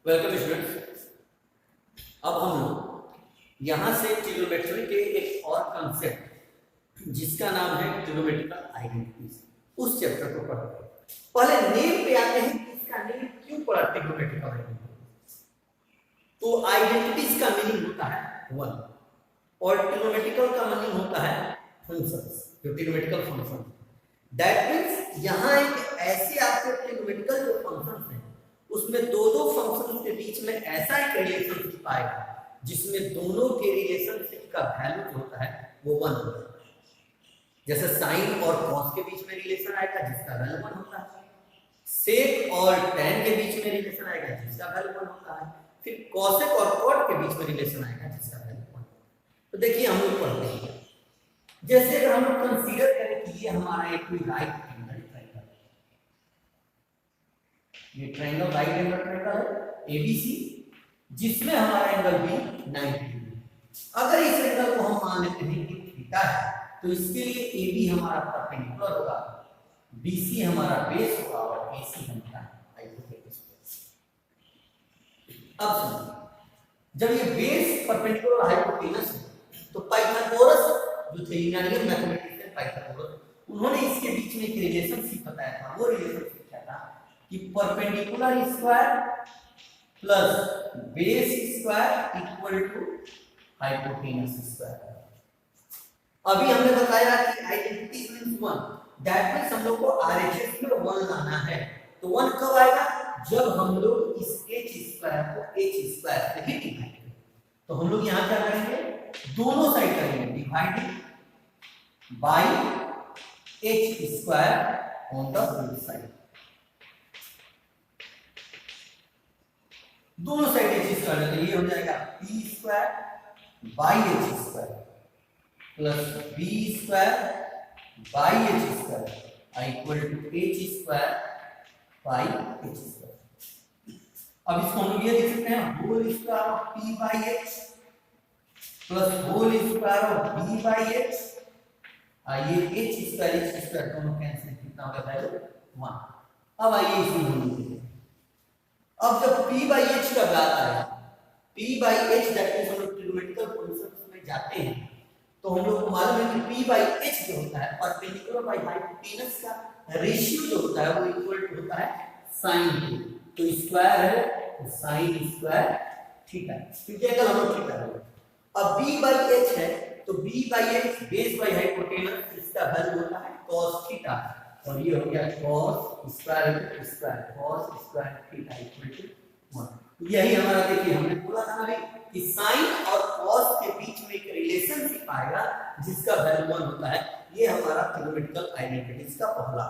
Welcome students. अब हम लोग यहाँ से ट्रिग्नोमेट्री के एक और कंसेप्ट जिसका नाम है ट्रिग्नोमेट्रिकल आइडेंटिटीज, उस चैप्टर को पढ़ते हैं। पहले नेम पे आते हैं कि इसका नेम क्यों पड़ा ट्रिग्नोमेट्रिकल आइडेंटिटीज। तो आइडेंटिटीज का मीनिंग होता है वन और ट्रिग्नोमेट्रिकल का मीनिंग होता है फंक्शंस, जो ट्रिग्नोमेट्रिकल फंक्शन। दैट मींस यहाँ एक ऐसे आपके ट्रिग्नोमेट्रिकल जो फंक्शंस हैं उसमें दो फंक्शन के बीच में ऐसा एक रिलेशनशिप आएगा जिसमें दोनों के रिलेशनशिप का वैल्यू जो होता है वो वन होता है। जैसे साइन और कॉस के बीच में रिलेशन आएगा जिसका वैल्यू वन होता है, सेक और टैन के बीच में रिलेशन आएगा जिसका वैल्यू वन होता है, फिर कॉसेक और कॉट के बीच में रिलेशन आएगा जिसका वैल्यू वन। तो देखिए हम लोग पढ़ते हैं, जैसे अगर हम लोग कंसीडर करें कि ये हमारा एक राइट ये ट्रायंगल राइट एंगल ट्रायंगल है एबीसी, जिसमें हमारा एंगल भी 90 डिग्री। अगर इस एंगल को हम मान लेते हैं कि थीटा है तो इसके लिए एबी हमारा परपेंडिकुलर होगा, बीसी हमारा बेस होगा और एसी हमारा हाइपोटेनस। अब सुनिए, जब ये बेस परपेंडिकुलर हाइपोटेनस है तो पाइथागोरस जो थे यूनानियन मैथमेटिशियन पाइथागोरस, उन्होंने इसके बीच में एक रिलेशनशिप बताया था। वो रिलेशनशिप क्या था कि perpendicular square plus base square equal to hypotenuse square. अभी हमने बताया कि identity means one, that means हम लोग को आरएचएस में वन लाना है। तो वन कब आएगा? जब हम लोग इस h स्क्वायर को h स्क्वायर से ही डिवाइड करें। तो हम लोग यहां क्या करेंगे, दोनों साइड करेंगे divided by h square on the both side. दोनों साइड h स्क्वायर तो ये हो जाएगा p square by h square plus b square by h square equal to h square by h square. अब इसको हम लोग ये लिख सकते हैं whole square of p by h plus whole square of b by h। ये h square दोनों कैंसिल, कितना हो गया वैल्यू 1। अब आइए इसमें हम लिखते हैं, अब जब p by h का बात आया, p by h that means हम लोग ट्रिग्नोमेट्रिकल फंक्शंस में जाते हैं तो हम लोग को मालूम है कि p by h जो होता है परपेंडिकुलर बाय हाइपोटेनस का रेशियो जो होता है वो इक्वल टू होता है sin। तो स्क्वायर है तो sin स्क्वायर थीटा, ठीक है, हम लोग थीटा है। अब b by h है तो b by h base by hypotenuse, इसका वैल्यू होता है cos थीटा और ये हो गया cos square square cos square theta equal to 1। यही हमारा, देखिए हमने बोला था ना कि sin और cos के बीच में एक रिलेशनशिप आएगा जिसका वैल्यू 1 होता है। ये हमारा ट्रिग्नोमेट्रिकल आइडेंटिटीज का पहला।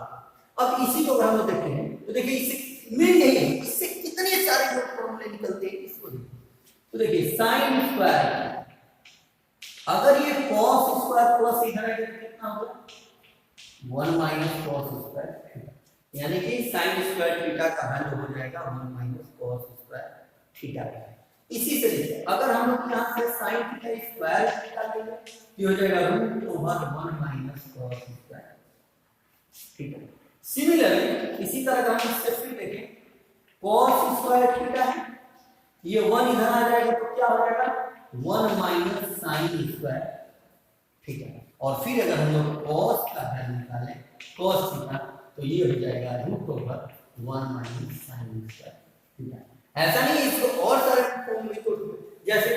अब इसी को हम लोग देखते हैं तो देखिए इससे मेन यही है, इससे कितने सारे लोग फॉर्मूले निकलते हैं इसको देखिए। तो देखिए sin स्क्वायर, अगर ये cos स्क्वायर प्लस इधर आएगा कितना होगा 1 माइनस cos स्क्वायर थीटा, यानी कि sin स्क्वायर थीटा का वैल्यू हो जाएगा 1 माइनस cos स्क्वायर थीटा। इसी से देखिए अगर हम लोग यहां से sin थीटा स्क्वायर थीटा लेंगे तो हो जाएगा root over 1 minus cos square theta. Similarly इसी तरह का हम इससे फिर देखें, cos स्क्वायर थीटा है, ये 1 इधर आ जाएगा तो क्या हो जाएगा 1 माइनस sin स्क्वायर थीटा। और फिर अगर हम लोग cos का वैल्यू निकालें cos थीटा तो ये हो जाएगा root over 1 minus sin square theta. ऐसा नहीं इसको और सारे फॉर्म में तो, जैसे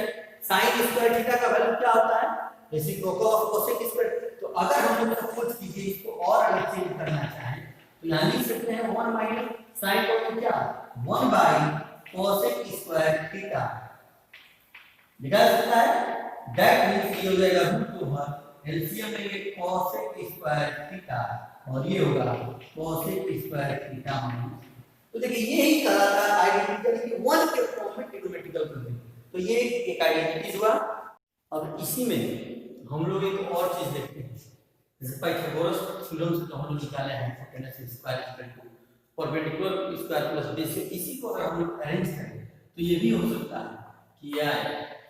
sin स्क्वायर थीटा का वैल्यू क्या होता है रेसिप्रोकल ऑफ cosec स्क्वायर। तो अगर हम लोग सपोज कीजिए इसको और अलग से करना चाहें तो यहां लिख सकते हैं 1 माइनस sin का क्या 1 बाय cosec स्क्वायर थीटा लिखा सकता है। दैट मींस ये हो जाएगा रूट ओवर एलसीएम लेंगे cosec स्क्वायर थीटा और ये होगा cosec स्क्वायर थीटा माइनस। तो देखिए ये ही कहलाता है आइडेंटिटी कि 1 के फॉर्म में ट्रिग्नोमेट्रिकल फंक्शन। तो ये एक आइडेंटिटी हुआ। अब इसी में हम लोग एक और चीज देखते हैं, जैसे पाइथागोरस थ्योरम से तो हम लोग निकाले हैं hypotenuse square equal to perpendicular square plus base. इसी को अगर हम लोग अरेंज करें तो ये भी हो सकता है कि यह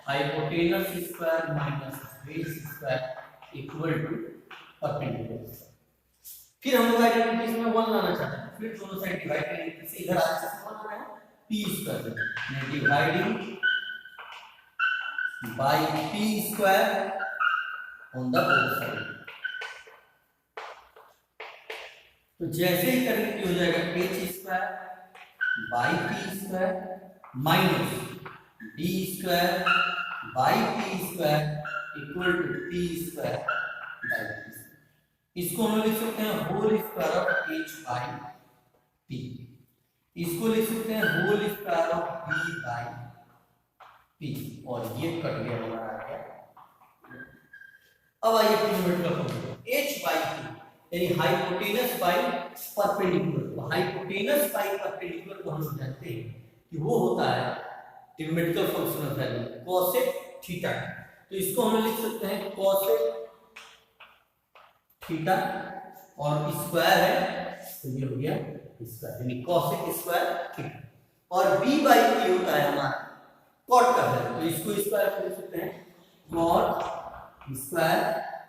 hypotenuse square minus base square equal to perpendicular. फिर हम लोग आइडेंटिटीज में 1 लाना चाहते हैं, फिर दोनों साइड डिवाइड करेंगे, इसे इधर आगे से 1 लाना है, p square, dividing by p square on the both side. तो जैसे ही करेंगे हो जाएगा h square by p square minus d square by p square equal to p square by p। इसको हम लिख सकते हैं whole square of h by p, इसको लिख सकते हैं whole square of b by p, और ये कट गया हमारा आ गया। अब आइए trigonometrical function h by p यानी हाइपोटेनस बाई परपेंडिकुलर। तो हाइपोटेनस बाई परपेंडिकुलर को हम लोग जानते हैं कि वो होता है trigonometrical function of value cosec theta. तो इसको हम लिख सकते हैं cosec थीटा और स्क्वायर है तो ये हो गया स्क्वायर यानी cosec स्क्वायर थीटा, और b बाई p होता है हमारा cot का वैल्यू। तो इसको स्क्वायर लिख सकते हैं cot square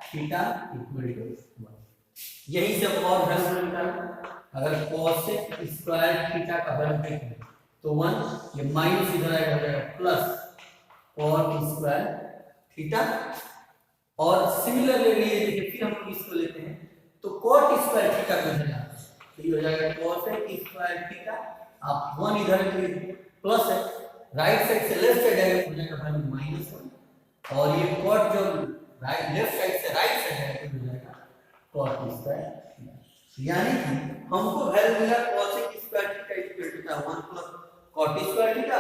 theta equal to 1। यही से हम और वैल्यू निकालें। अगर cosec स्क्वायर थीटा का वैल्यू देखें तो 1, ये माइनस इधर आएगा हो जाएगा प्लस cot स्क्वायर थीटा, और सिमिलरली ये देखिए फिर हम इसको लेते हैं तो cot स्क्वायर थीटा का वैल्यू तो ये हो जाएगा cosec स्क्वायर थीटा, आप 1 इधर के प्लस है, राइट साइड से लेफ्ट साइड डायरेक्ट हो जाएगा वैल्यू -1, और ये cot जो राइट लेफ्ट साइड से राइट साइड डायरेक्ट हो जाएगा cot स्क्वायर थीटा। यानी कि हमको वैल्यू मिला cosec square theta equal to 1 plus cot square theta,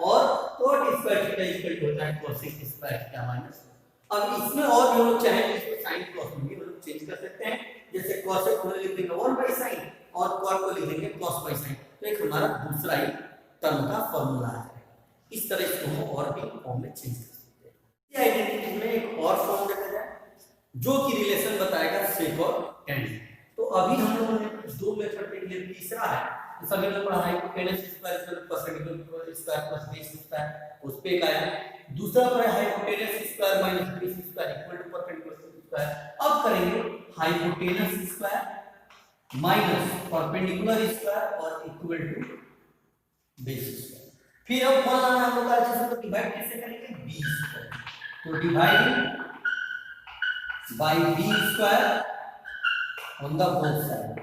और cot square theta equal to होता है cosec स्क्वायर थीटा माइनस। अब इसमें और भी हम लोग चाहें तो इसको sin cos में भी हम लोग चेंज कर सकते हैं, जैसे cosec को लिख देंगे 1/sin और cot को लिख देंगे cos/sin, तो एक हमारा दूसरा ही टर्म का फार्मूला आ जाएगा। इस तरह इसको हम और भी फॉर्म में चेंज कर सकते हैं। ये आइडेंटिटी में एक और फॉर्म देखा जाए जो कि रिलेशन बताएगा sec और tan। तो अभी हम लोगों ने दो मेथड देख लिए, तीसरा है तो सभी लोग पढ़ा है hypotenuse square perpendicular square plus base square, उस पे का है। दूसरा पर hypotenuse square minus base square equal to perpendicular square. अब करेंगे hypotenuse square minus perpendicular square और इक्वल टू बेस स्क्वायर। फिर अब कौन लाना हम लोग आज इसको डिवाइड कैसे करेंगे b स्क्वायर, तो divide by b square on the both side.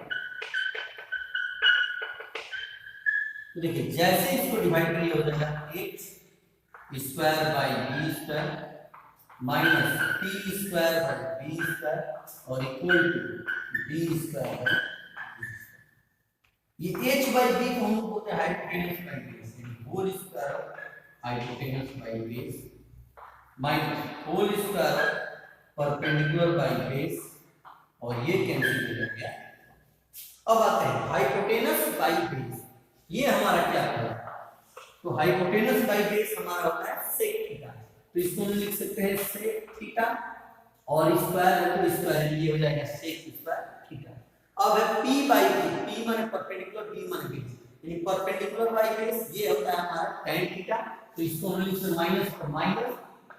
तो देखिए जैसे इसको डिवाइड करिए हो जाएगा h square by b square minus p square by b square और equal to b square by ये h बाय b को हम बोलते हैं hypotenuse by base, whole square of hypotenuse by base minus whole square of perpendicular by base, और ये cancel हो गया। अब आते हैं हाइपोटेनस बाय बेस, ये हमारा क्या है, तो हाइपोटेनस बाय बेस हमारा होता है sec थीटा। तो इसको हम लिख सकते हैं sec थीटा और स्क्वायर है तो स्क्वायर ये हो जाएगा sec स्क्वायर थीटा। अब है p बाय b, p माने परपेंडिकुलर, b माने बेस, यानी परपेंडिकुलर बाय बेस ये होता है हमारा tan थीटा। तो इसको हम लिख सकते हैं माइनस और माइनस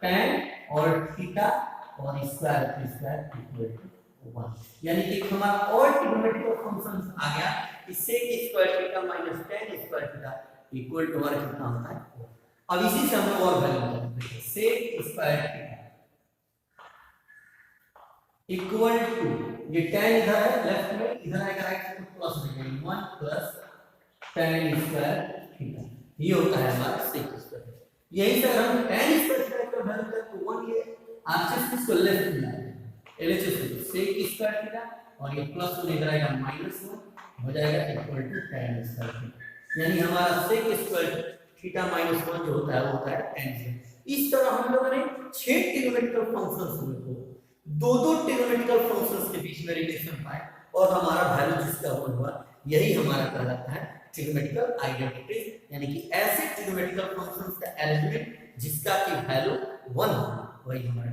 tan और थीटा और स्क्वायर इक्वल टू 1, यानी कि हमारा और ट्रिग्नोमेट्रिकल फंक्शन आ गया। इससे square theta minus tan square theta equal to हमारा कितना होता है। अब इसी से हम और वैल्यू निकालते हैं, sec square theta equal to ये tan इधर है लेफ्ट में, इधर आएगा राइट साइड में प्लस हो जाएगा 1 प्लस tan स्क्वायर थीटा, ये होता है हमारा sec स्क्वायर। यही से अगर हम tan स्क्वायर थीटा का वैल्यू करें तो 1 ये आरएचएस इसको लेफ्ट में आएगा एलएचएस को sec स्क्वायर थीटा और ये प्लस 1 इधर आएगा -1 हो जाएगा equal to tan square theta, यानी हमारा sec स्क्वायर थीटा -1 जो होता है वो होता है tan स्क्वायर। इस तरह हम लोगों ने 6 ट्रिग्नोमेट्रिकल फंक्शंस को दो ट्रिग्नोमेट्रिकल फंक्शंस के बीच में रिलेशन पाए और हमारा वैल्यू जिसका वन हुआ, यही हमारा कहलाता है ट्रिग्नोमेट्रिकल आइडेंटिटी, यानी कि ऐसे ट्रिग्नोमेट्रिकल फंक्शंस का एलिमेंट जिसका की वैल्यू 1 हो वही हमारा